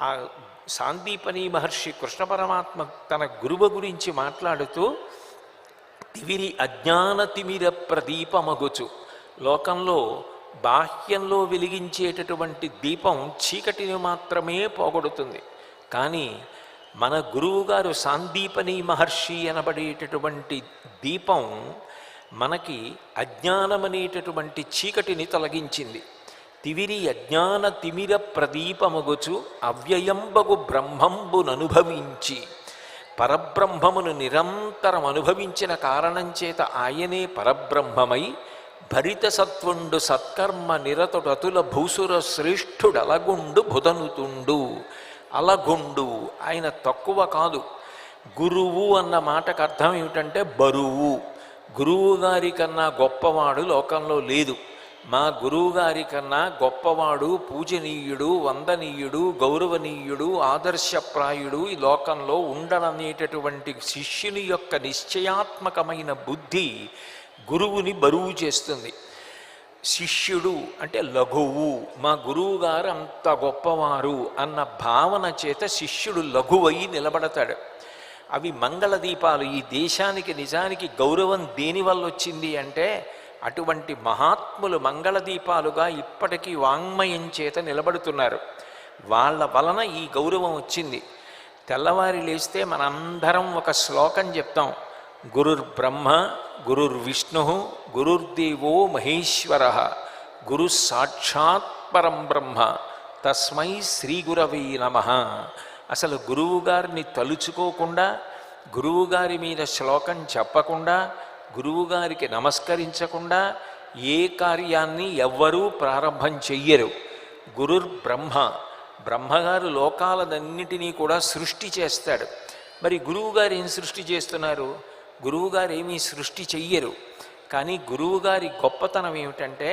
ఆ సాందీపని మహర్షి కృష్ణ పరమాత్మ తన గురువు గురించి మాట్లాడుతూ తివిరి అజ్ఞాన తిమిర ప్రదీపమగుచు, లోకంలో బాహ్యంలో వెలిగించేటటువంటి దీపం చీకటిని మాత్రమే పోగొడుతుంది. కానీ మన గురువుగారు సాందీపని మహర్షి అనబడేటటువంటి దీపం మనకి అజ్ఞానమనేటటువంటి చీకటిని తొలగించింది. తివిరి అజ్ఞాన తిమిర ప్రదీపమగుచు అవ్యయంబగు బ్రహ్మంబుననుభవించి, పరబ్రహ్మమును నిరంతరం అనుభవించిన కారణం చేత ఆయనే పరబ్రహ్మమై భరిత సత్వుండు సత్కర్మ నిరతుడతుల భూసుర శ్రేష్ఠుడలగుండు బుధనుతుండు. అలగుండు, ఆయన తక్కువ కాదు. గురువు అన్న మాటకు అర్థం ఏమిటంటే బరువు. గురువుగారి కన్నా గొప్పవాడు లోకంలో లేదు. మా గురువుగారి కన్నా గొప్పవాడు, పూజనీయుడు, వందనీయుడు, గౌరవనీయుడు, ఆదర్శప్రాయుడు ఈ లోకంలో ఉండడనేటటువంటి శిష్యుని యొక్క నిశ్చయాత్మకమైన బుద్ధి గురువుని బరువు చేస్తుంది. శిష్యుడు అంటే లఘువు, మా గురువుగారు అంత గొప్పవారు అన్న భావన చేత శిష్యుడు లఘువై నిలబడతాడు. అవి మంగళ దీపాలు. ఈ దేశానికి నిజానికి గౌరవం దేనివల్ల వచ్చింది అంటే అటువంటి మహాత్ములు మంగళ దీపాలుగా ఇప్పటికీ వాంగ్మయం చేత నిలబడుతున్నారు. వాళ్ళ వలన ఈ గౌరవం వచ్చింది. తెల్లవారి లేస్తే మనందరం ఒక శ్లోకం చెప్తాం. గురుర్బ్రహ్మ గురుర్విష్ణు గురుర్దేవో మహేశ్వర గురు సాక్షాత్ పరం బ్రహ్మ తస్మై శ్రీ గురవే నమః. అసలు గురువుగారిని తలుచుకోకుండా, గురువుగారి మీద శ్లోకం చెప్పకుండా, గురువుగారికి నమస్కరించకుండా ఏ కార్యాన్ని ఎవ్వరూ ప్రారంభం చెయ్యరు. గురుర్బ్రహ్మ, బ్రహ్మగారు లోకాలన్నిటినీ కూడా సృష్టి చేస్తాడు. మరి గురువుగారు ఏం సృష్టి చేస్తున్నారు? గురువుగారు ఏమీ సృష్టి చెయ్యరు. కానీ గురువుగారి గొప్పతనం ఏమిటంటే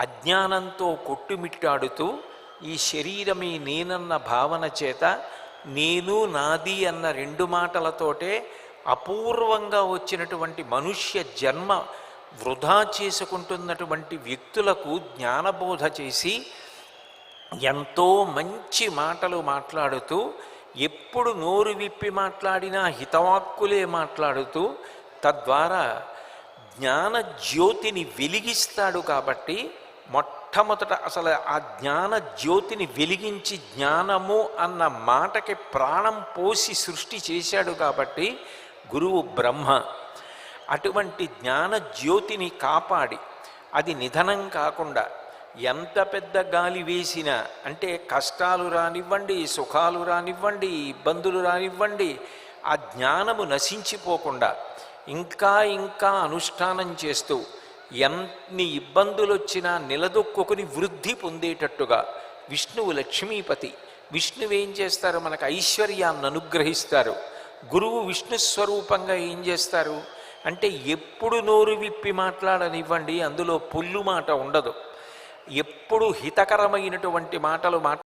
అజ్ఞానంతో కొట్టుమిట్టాడుతూ ఈ శరీరమే నేనన్న భావన చేత నేను నాది అన్న రెండు మాటలతోటే అపూర్వంగా వచ్చినటువంటి మనుష్య జన్మ వృధా చేసుకుంటున్నటువంటి వ్యక్తులకు జ్ఞానబోధ చేసి ఎంతో మంచి మాటలు మాట్లాడుతూ, ఎప్పుడు నోరు విప్పి మాట్లాడినా హితవాక్కులే మాట్లాడుతూ తద్వారా జ్ఞాన జ్యోతిని వెలిగిస్తాడు. కాబట్టి మొట్టమొదట అసలు ఆ జ్ఞాన జ్యోతిని వెలిగించి జ్ఞానము అన్న మాటకి ప్రాణం పోసి సృష్టి చేశాడు. కాబట్టి గురువు బ్రహ్మ. అటువంటి జ్ఞాన జ్యోతిని కాపాడి అది నిధనం కాకుండా ఎంత పెద్ద గాలి వేసినా, అంటే కష్టాలు రానివ్వండి, సుఖాలు రానివ్వండి, ఇబ్బందులు రానివ్వండి, ఆ జ్ఞానము నశించిపోకుండా ఇంకా ఇంకా అనుష్ఠానం చేస్తూ ఎన్ని ఇబ్బందులు వచ్చినా నిలదొక్కుని వృద్ధి పొందేటట్టుగా విష్ణువు లక్ష్మీపతి. విష్ణువు ఏం చేస్తారు? మనకు ఐశ్వర్యాన్ని అనుగ్రహిస్తారు. గురువు విష్ణు స్వరూపంగా ఏం చేస్తారు అంటే ఎప్పుడు నోరు విప్పి మాట్లాడనివ్వండి, అందులో పొల్లు మాట ఉండదు. ఎప్పుడు హితకరమైనటువంటి మాటలు